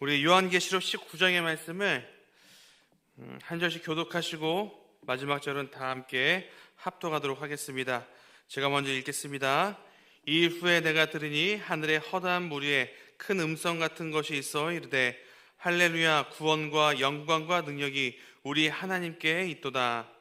우리 요한계시록 19장의 말씀을 한 절씩 교독하시고 마지막 절은 다 함께 합독하도록 하겠습니다. 제가 먼저 읽겠습니다. 이 후에 내가 들으니 하늘에 허다한 무리에 큰 음성 같은 것이 있어 이르되 할렐루야, 구원과 영광과 능력이 우리 하나님께 있도다.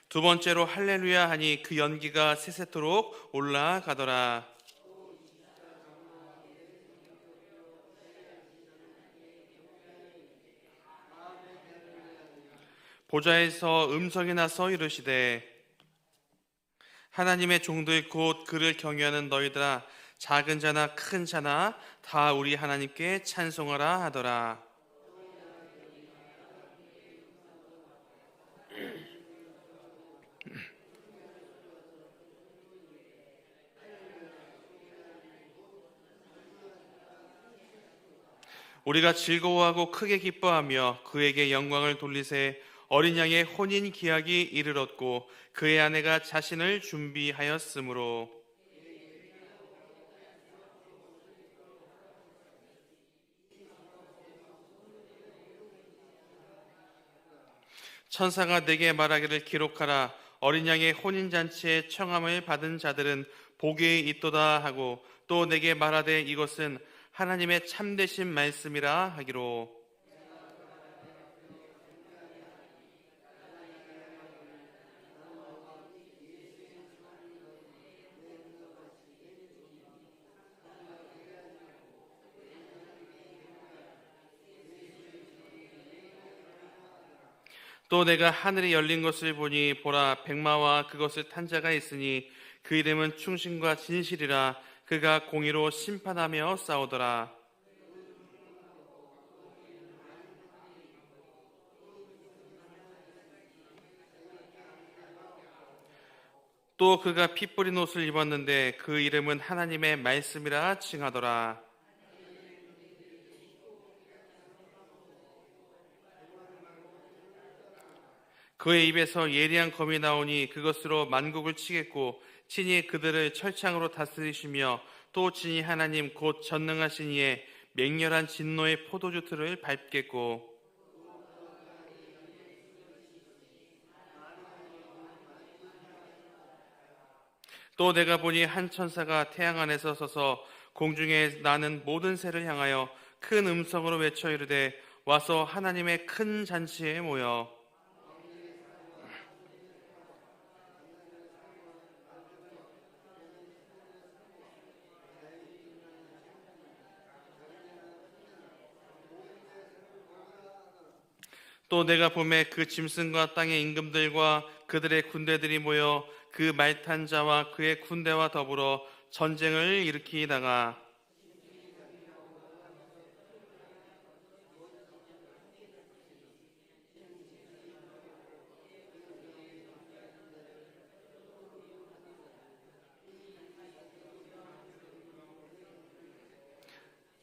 두 번째로 할렐루야 하니 그 연기가 세세토록 올라가더라. 보좌에서 음성이 나서 이르시되 하나님의 종들 곧 그를 경외하는 너희들아, 작은 자나 큰 자나 다 우리 하나님께 찬송하라 하더라. 우리가 즐거워하고 크게 기뻐하며 그에게 영광을 돌리세. 어린 양의 혼인 기약이 이르렀고 그의 아내가 자신을 준비하였으므로. 천사가 내게 말하기를 기록하라. 어린 양의 혼인잔치에 청함을 받은 자들은 복이 있도다 하고, 또 내게 말하되 이것은 하나님의 참되신 말씀이라 하기로. 또 내가 하늘이 열린 것을 보니 보라, 백마와 그것을 탄 자가 있으니 그 이름은 충신과 진실이라. 그가 공의로 심판하며 싸우더라. 또 그가 피 뿌린 옷을 입었는데 그 이름은 하나님의 말씀이라 칭하더라. 그의 입에서 예리한 검이 나오니 그것으로 만국을 치겠고 친히 그들을 철창으로 다스리시며, 또 친히 하나님 곧 전능하신 이의 맹렬한 진노의 포도주 틀을 밟겠고. 또 내가 보니 한 천사가 태양 안에서 서서 공중에 나는 모든 새를 향하여 큰 음성으로 외쳐 이르되 와서 하나님의 큰 잔치에 모여 또 내가 보매 그 짐승과 땅의 임금들과 그들의 군대들이 모여 그 말탄 자와 그의 군대와 더불어 전쟁을 일으키다가,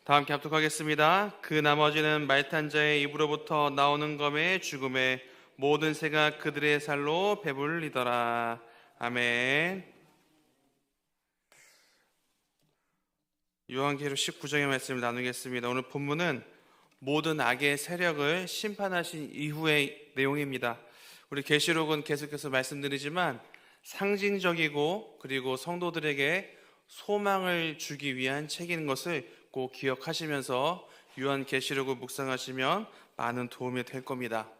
다 함께 합독하겠습니다. 그 나머지는 말탄 자의 입으로부터 나오는 검의 죽음에 모든 새가 그들의 살로 배불리더라. 아멘. 요한계시록 19장의 말씀을 나누겠습니다. 오늘 본문은 모든 악의 세력을 심판하신 이후의 내용입니다. 우리 계시록은 계속해서 말씀드리지만 상징적이고 그리고 성도들에게 소망을 주기 위한 책인 것을 꼭 기억하시면서 요한계시록을 묵상하시면 많은 도움이 될 겁니다.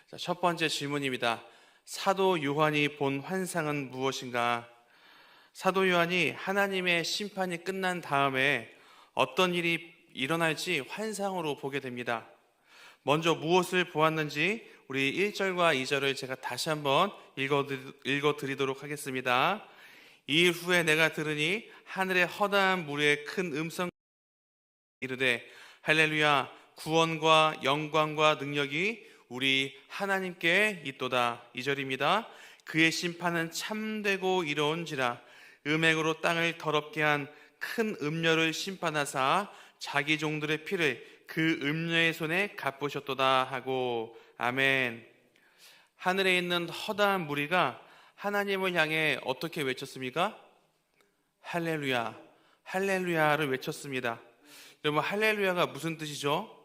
자, 첫 번째 질문입니다. 사도 요한이 본 환상은 무엇인가? 사도 요한이 하나님의 심판이 끝난 다음에 어떤 일이 일어날지 환상으로 보게 됩니다. 먼저 무엇을 보았는지 우리 1절과 2절을 제가 다시 한번 읽어드리도록 하겠습니다. 이 후에 내가 들으니 하늘의 허다한 무리의 큰 음성 이르되 할렐루야, 구원과 영광과 능력이 우리 하나님께 있도다. 2절입니다. 그의 심판은 참되고 이로운지라. 음행으로 땅을 더럽게 한 큰 음녀를 심판하사 자기 종들의 피를 그 음녀의 손에 갚으셨도다 하고. 아멘. 하늘에 있는 허다한 무리가 하나님을 향해 어떻게 외쳤습니까? 할렐루야, 할렐루야를 외쳤습니다. 여러분, 할렐루야가 무슨 뜻이죠?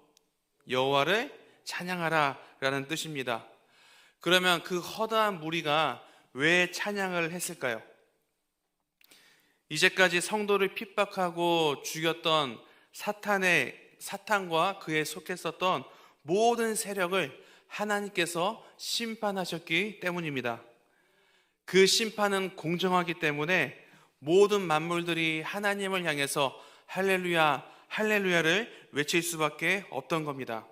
여호와를 찬양하라 라는 뜻입니다. 그러면 그 허다한 무리가 왜 찬양을 했을까요? 이제까지 성도를 핍박하고 죽였던 사탄과 그에 속했었던 모든 세력을 하나님께서 심판하셨기 때문입니다. 그 심판은 공정하기 때문에 모든 만물들이 하나님을 향해서 할렐루야, 할렐루야를 외칠 수밖에 없던 겁니다.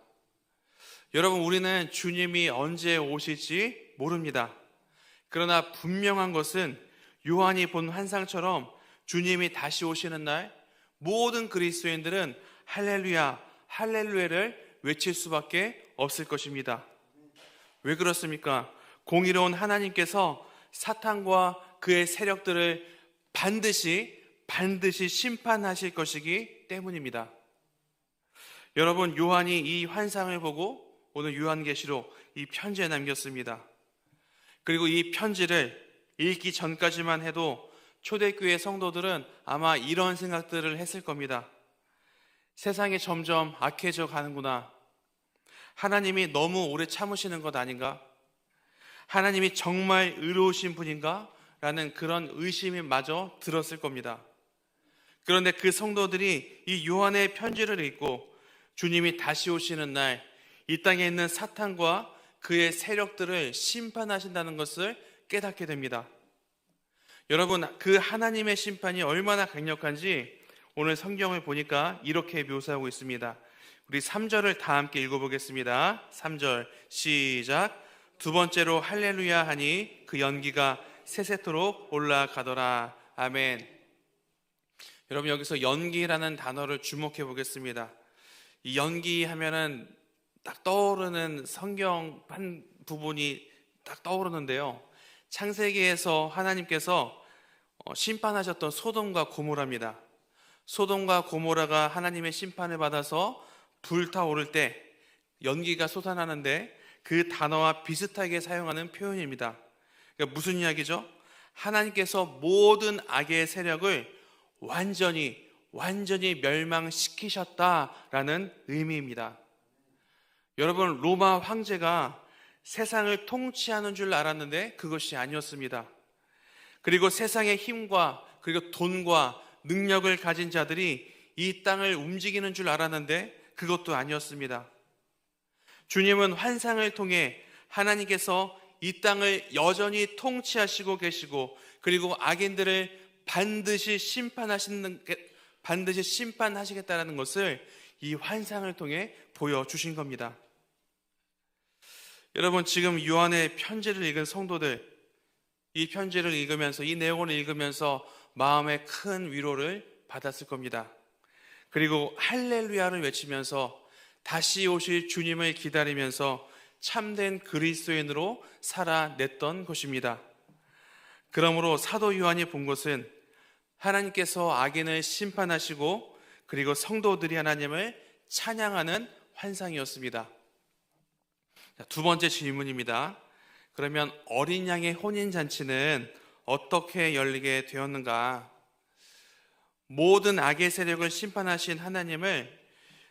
여러분, 우리는 주님이 언제 오실지 모릅니다. 그러나 분명한 것은 요한이 본 환상처럼 주님이 다시 오시는 날 모든 그리스도인들은 할렐루야, 할렐루야를 외칠 수밖에 없을 것입니다. 왜 그렇습니까? 공의로운 하나님께서 사탄과 그의 세력들을 반드시 심판하실 것이기 때문입니다. 여러분, 요한이 이 환상을 보고 오늘 요한계시록 이 편지에 남겼습니다. 그리고 이 편지를 읽기 전까지만 해도 초대교회 성도들은 아마 이런 생각들을 했을 겁니다. 세상이 점점 악해져 가는구나. 하나님이 너무 오래 참으시는 것 아닌가? 하나님이 정말 의로우신 분인가? 라는 그런 의심이 마저 들었을 겁니다. 그런데 그 성도들이 이 요한의 편지를 읽고 주님이 다시 오시는 날 이 땅에 있는 사탄과 그의 세력들을 심판하신다는 것을 깨닫게 됩니다. 여러분, 그 하나님의 심판이 얼마나 강력한지 오늘 성경을 보니까 이렇게 묘사하고 있습니다. 우리 3절을 다 함께 읽어보겠습니다. 3절 시작. 두 번째로 할렐루야 하니 그 연기가 세세토록 올라가더라. 아멘. 여러분, 여기서 연기라는 단어를 주목해 보겠습니다. 이 연기 하면은 딱 떠오르는 성경 한 부분이 딱 떠오르는데요. 창세기에서 하나님께서 심판하셨던 소돔과 고모라입니다. 소돔과 고모라가 하나님의 심판을 받아서 불타오를 때 연기가 솟아나는데 그 단어와 비슷하게 사용하는 표현입니다. 그러니까 무슨 이야기죠? 하나님께서 모든 악의 세력을 완전히 멸망시키셨다라는 의미입니다. 여러분, 로마 황제가 세상을 통치하는 줄 알았는데 그것이 아니었습니다. 그리고 세상의 힘과 그리고 돈과 능력을 가진 자들이 이 땅을 움직이는 줄 알았는데 그것도 아니었습니다. 주님은 환상을 통해 하나님께서 이 땅을 여전히 통치하시고 계시고 그리고 악인들을 반드시 심판하시겠다는 것을 이 환상을 통해 보여주신 겁니다. 여러분, 지금 요한의 편지를 읽은 성도들, 이 편지를 읽으면서 이 내용을 읽으면서 마음에 큰 위로를 받았을 겁니다. 그리고 할렐루야를 외치면서 다시 오실 주님을 기다리면서 참된 그리스도인으로 살아냈던 것입니다. 그러므로 사도 요한이 본 것은 하나님께서 악인을 심판하시고 그리고 성도들이 하나님을 찬양하는 환상이었습니다. 두 번째 질문입니다. 그러면 어린 양의 혼인잔치는 어떻게 열리게 되었는가? 모든 악의 세력을 심판하신 하나님을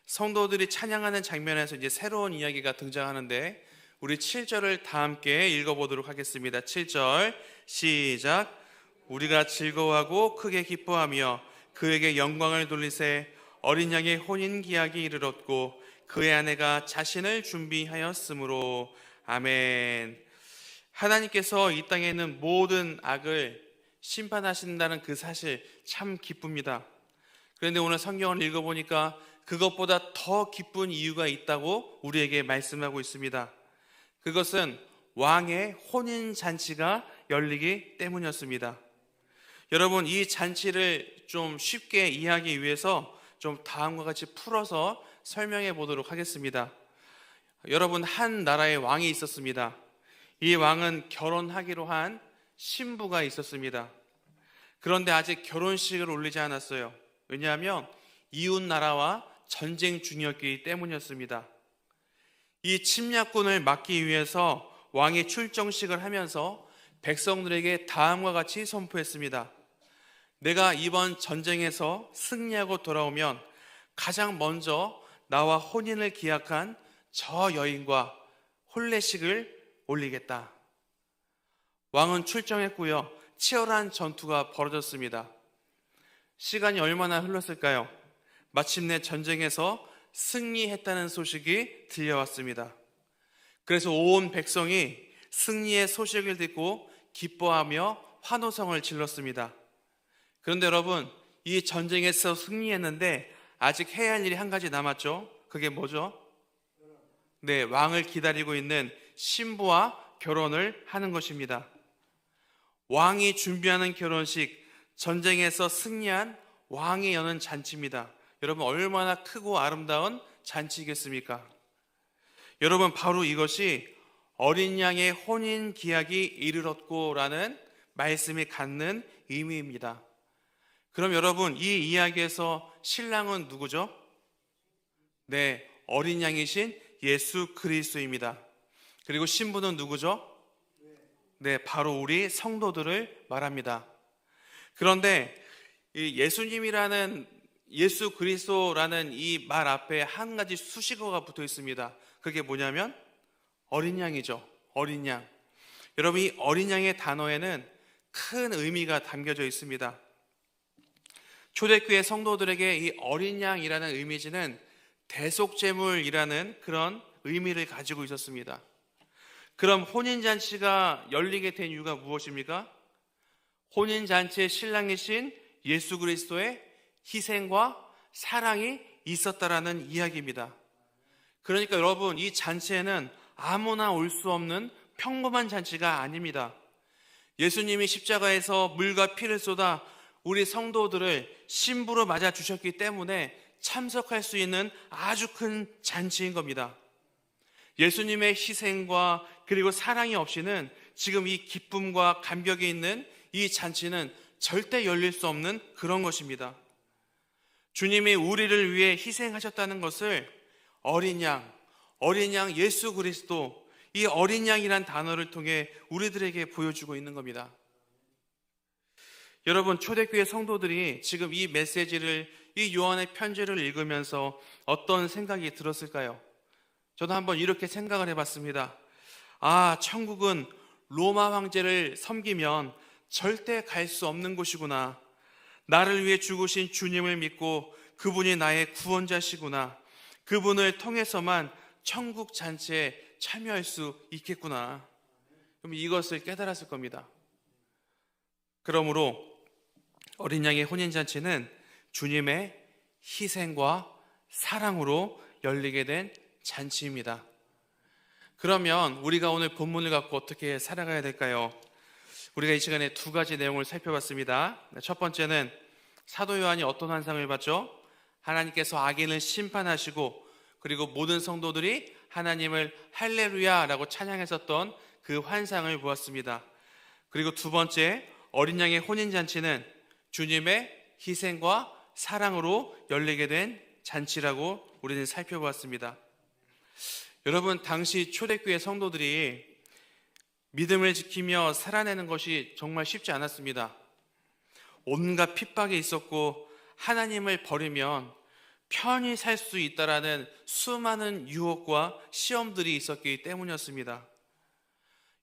성도들이 찬양하는 장면에서 이제 새로운 이야기가 등장하는데 우리 7절을 다 함께 읽어보도록 하겠습니다. 7절 시작. 우리가 즐거워하고 크게 기뻐하며 그에게 영광을 돌리세 어린 양의 혼인 기약이 이르렀고 그의 아내가 자신을 준비하였으므로. 아멘. 하나님께서 이 땅에 있는 모든 악을 심판하신다는 그 사실 참 기쁩니다. 그런데 오늘 성경을 읽어보니까 그것보다 더 기쁜 이유가 있다고 우리에게 말씀하고 있습니다. 그것은 왕의 혼인잔치가 열리기 때문이었습니다. 여러분, 이 잔치를 좀 쉽게 이해하기 위해서 좀 다음과 같이 풀어서 설명해 보도록 하겠습니다. 여러분, 한 나라의 왕이 있었습니다. 이 왕은 결혼하기로 한 신부가 있었습니다. 그런데 아직 결혼식을 올리지 않았어요. 왜냐하면 이웃 나라와 전쟁 중이었기 때문이었습니다. 이 침략군을 막기 위해서 왕이 출정식을 하면서 백성들에게 다음과 같이 선포했습니다. 내가 이번 전쟁에서 승리하고 돌아오면 가장 먼저 나와 혼인을 기약한 저 여인과 혼례식을 올리겠다. 왕은 출정했고요. 치열한 전투가 벌어졌습니다. 시간이 얼마나 흘렀을까요? 마침내 전쟁에서 승리했다는 소식이 들려왔습니다. 그래서 온 백성이 승리의 소식을 듣고 기뻐하며 환호성을 질렀습니다. 그런데 여러분, 이 전쟁에서 승리했는데 아직 해야 할 일이 한 가지 남았죠. 그게 뭐죠? 네, 왕을 기다리고 있는 신부와 결혼을 하는 것입니다. 왕이 준비하는 결혼식, 전쟁에서 승리한 왕이 여는 잔치입니다. 여러분, 얼마나 크고 아름다운 잔치겠습니까? 여러분, 바로 이것이 어린 양의 혼인 기약이 이르렀고라는 말씀이 갖는 의미입니다. 그럼 여러분, 이 이야기에서 신랑은 누구죠? 네, 어린 양이신 예수 그리스도입니다. 그리고 신부는 누구죠? 네, 바로 우리 성도들을 말합니다. 그런데 이 예수님이라는, 예수 그리스도라는 이 말 앞에 한 가지 수식어가 붙어 있습니다. 그게 뭐냐면 어린 양이죠. 어린 양. 여러분, 이 어린 양의 단어에는 큰 의미가 담겨져 있습니다. 초대교회 성도들에게 이 어린 양이라는 이미지는 대속제물이라는 그런 의미를 가지고 있었습니다. 그럼 혼인잔치가 열리게 된 이유가 무엇입니까? 혼인잔치의 신랑이신 예수 그리스도의 희생과 사랑이 있었다라는 이야기입니다. 그러니까 여러분, 이 잔치에는 아무나 올 수 없는 평범한 잔치가 아닙니다. 예수님이 십자가에서 물과 피를 쏟아 우리 성도들을 신부로 맞아주셨기 때문에 참석할 수 있는 아주 큰 잔치인 겁니다. 예수님의 희생과 그리고 사랑이 없이는 지금 이 기쁨과 감격이 있는 이 잔치는 절대 열릴 수 없는 그런 것입니다. 주님이 우리를 위해 희생하셨다는 것을 어린 양 예수 그리스도, 이 어린 양이란 단어를 통해 우리들에게 보여주고 있는 겁니다. 여러분, 초대교회 성도들이 지금 이 메시지를, 이 요한의 편지를 읽으면서 어떤 생각이 들었을까요? 저도 한번 이렇게 생각을 해봤습니다. 아, 천국은 로마 황제를 섬기면 절대 갈 수 없는 곳이구나. 나를 위해 죽으신 주님을 믿고 그분이 나의 구원자시구나. 그분을 통해서만 천국 잔치에 참여할 수 있겠구나. 그럼 이것을 깨달았을 겁니다. 그러므로 어린 양의 혼인잔치는 주님의 희생과 사랑으로 열리게 된 잔치입니다. 그러면 우리가 오늘 본문을 갖고 어떻게 살아가야 될까요? 우리가 이 시간에 두 가지 내용을 살펴봤습니다. 첫 번째는 사도 요한이 어떤 환상을 봤죠? 하나님께서 악인을 심판하시고 그리고 모든 성도들이 하나님을 할렐루야라고 찬양했었던 그 환상을 보았습니다. 그리고 두 번째, 어린 양의 혼인잔치는 주님의 희생과 사랑으로 열리게 된 잔치라고 우리는 살펴보았습니다. 여러분, 당시 초대교회 성도들이 믿음을 지키며 살아내는 것이 정말 쉽지 않았습니다. 온갖 핍박이 있었고 하나님을 버리면 편히 살 수 있다라는 수많은 유혹과 시험들이 있었기 때문이었습니다.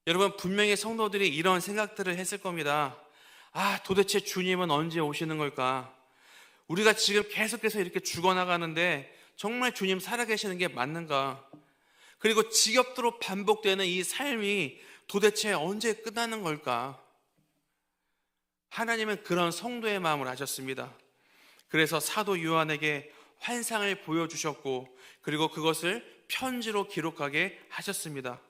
여러분, 분명히 성도들이 이런 생각들을 했을 겁니다. 아, 도대체 주님은 언제 오시는 걸까? 우리가 지금 계속해서 이렇게 죽어나가는데 정말 주님 살아계시는 게 맞는가? 그리고 지겹도록 반복되는 이 삶이 도대체 언제 끝나는 걸까? 하나님은 그런 성도의 마음을 아셨습니다. 그래서 사도 요한에게 환상을 보여주셨고 그리고 그것을 편지로 기록하게 하셨습니다.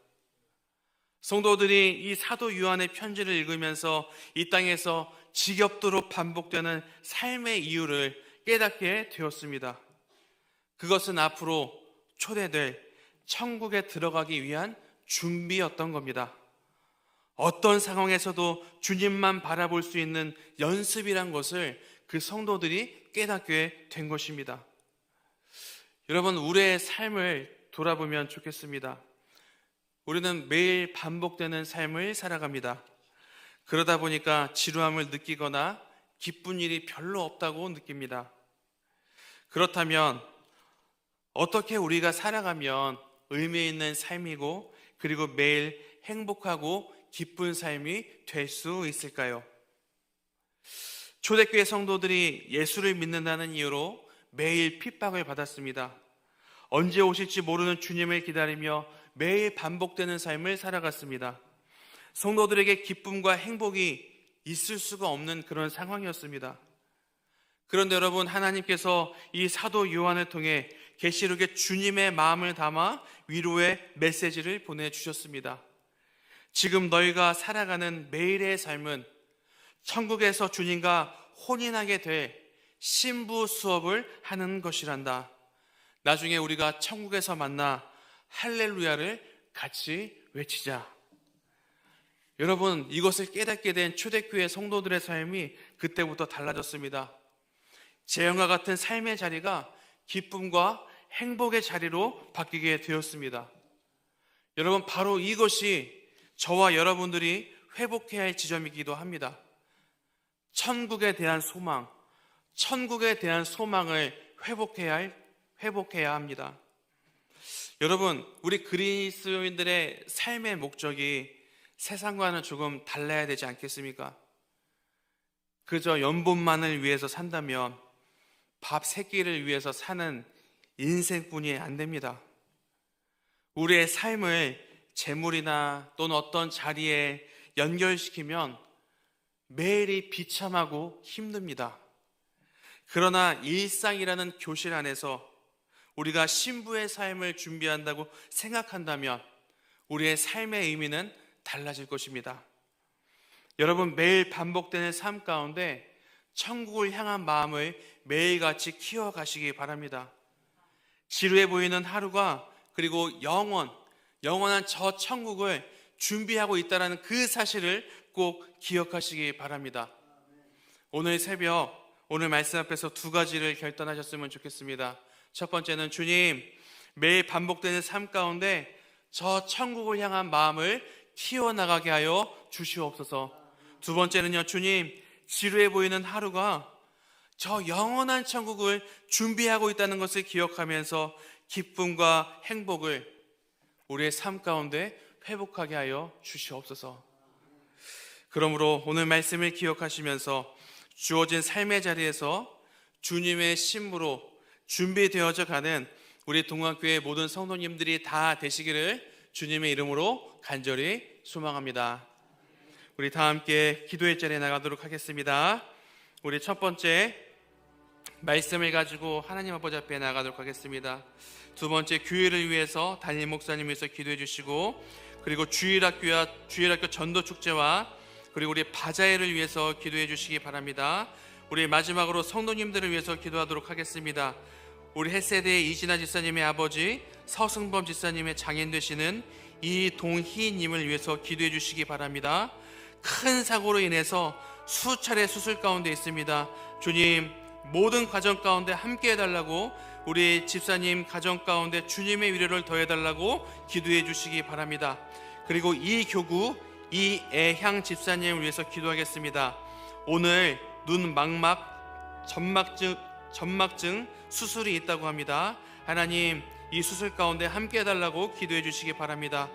성도들이 이 사도 요한의 편지를 읽으면서 이 땅에서 지겹도록 반복되는 삶의 이유를 깨닫게 되었습니다. 그것은 앞으로 초대될 천국에 들어가기 위한 준비였던 겁니다. 어떤 상황에서도 주님만 바라볼 수 있는 연습이란 것을 그 성도들이 깨닫게 된 것입니다. 여러분, 우리의 삶을 돌아보면 좋겠습니다. 우리는 매일 반복되는 삶을 살아갑니다. 그러다 보니까 지루함을 느끼거나 기쁜 일이 별로 없다고 느낍니다. 그렇다면 어떻게 우리가 살아가면 의미 있는 삶이고 그리고 매일 행복하고 기쁜 삶이 될 수 있을까요? 초대교회 성도들이 예수를 믿는다는 이유로 매일 핍박을 받았습니다. 언제 오실지 모르는 주님을 기다리며 매일 반복되는 삶을 살아갔습니다. 성도들에게 기쁨과 행복이 있을 수가 없는 그런 상황이었습니다. 그런데 여러분, 하나님께서 이 사도 요한을 통해 계시록에 주님의 마음을 담아 위로의 메시지를 보내주셨습니다. 지금 너희가 살아가는 매일의 삶은 천국에서 주님과 혼인하게 될 신부 수업을 하는 것이란다. 나중에 우리가 천국에서 만나 할렐루야를 같이 외치자. 여러분, 이것을 깨닫게 된 초대교회 성도들의 삶이 그때부터 달라졌습니다. 재앙과 같은 삶의 자리가 기쁨과 행복의 자리로 바뀌게 되었습니다. 여러분, 바로 이것이 저와 여러분들이 회복해야 할 지점이기도 합니다. 천국에 대한 소망, 천국에 대한 소망을 회복해야 합니다. 여러분, 우리 그리스도인들의 삶의 목적이 세상과는 조금 달라야 되지 않겠습니까? 그저 연봉만을 위해서 산다면 밥 세 끼를 위해서 사는 인생뿐이 안 됩니다. 우리의 삶을 재물이나 또는 어떤 자리에 연결시키면 매일이 비참하고 힘듭니다. 그러나 일상이라는 교실 안에서 우리가 신부의 삶을 준비한다고 생각한다면 우리의 삶의 의미는 달라질 것입니다. 여러분, 매일 반복되는 삶 가운데 천국을 향한 마음을 매일같이 키워가시기 바랍니다. 지루해 보이는 하루가 그리고 영원한 저 천국을 준비하고 있다는 그 사실을 꼭 기억하시기 바랍니다. 오늘 새벽, 오늘 말씀 앞에서 두 가지를 결단하셨으면 좋겠습니다. 첫 번째는 주님, 매일 반복되는 삶 가운데 저 천국을 향한 마음을 키워나가게 하여 주시옵소서. 두 번째는요, 주님, 지루해 보이는 하루가 저 영원한 천국을 준비하고 있다는 것을 기억하면서 기쁨과 행복을 우리의 삶 가운데 회복하게 하여 주시옵소서. 그러므로 오늘 말씀을 기억하시면서 주어진 삶의 자리에서 주님의 신부로 준비되어져 가는 우리 동학교의 모든 성도님들이 다 되시기를 주님의 이름으로 간절히 소망합니다. 우리 다 함께 기도의 자리에 나가도록 하겠습니다. 우리 첫 번째 말씀을 가지고 하나님 아버지 앞에 나가도록 하겠습니다. 두 번째, 교회를 위해서 담임 목사님 위해서 기도해 주시고, 그리고 주일학교 전도축제와 그리고 우리 바자회를 위해서 기도해 주시기 바랍니다. 우리 마지막으로 성도님들을 위해서 기도하도록 하겠습니다. 우리 햇세대의 이진아 집사님의 아버지 서승범 집사님의 장인 되시는 이동희님을 위해서 기도해 주시기 바랍니다. 큰 사고로 인해서 수차례 수술 가운데 있습니다. 주님, 모든 가정 가운데 함께 해달라고, 우리 집사님 가정 가운데 주님의 위로를 더해달라고 기도해 주시기 바랍니다. 그리고 이 교구 이애향 집사님을 위해서 기도하겠습니다. 오늘 눈 망막 점막증 수술이 있다고 합니다. 하나님, 이 수술 가운데 함께 해달라고 기도해 주시기 바랍니다.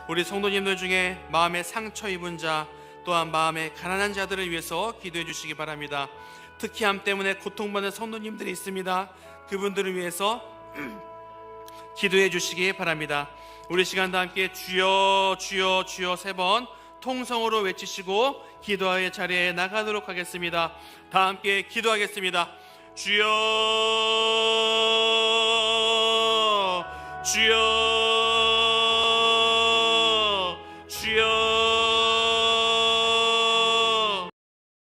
우리 성도님들 중에 마음에 상처 입은 자, 또한 마음에 가난한 자들을 위해서 기도해 주시기 바랍니다. 특히 암 때문에 고통받는 성도님들이 있습니다. 그분들을 위해서 기도해 주시기 바랍니다. 우리 시간도 함께 주여 주여 주여 세 번 통성으로 외치시고 기도의 자리에 나가도록 하겠습니다. 다 함께 기도하겠습니다. 주여 주여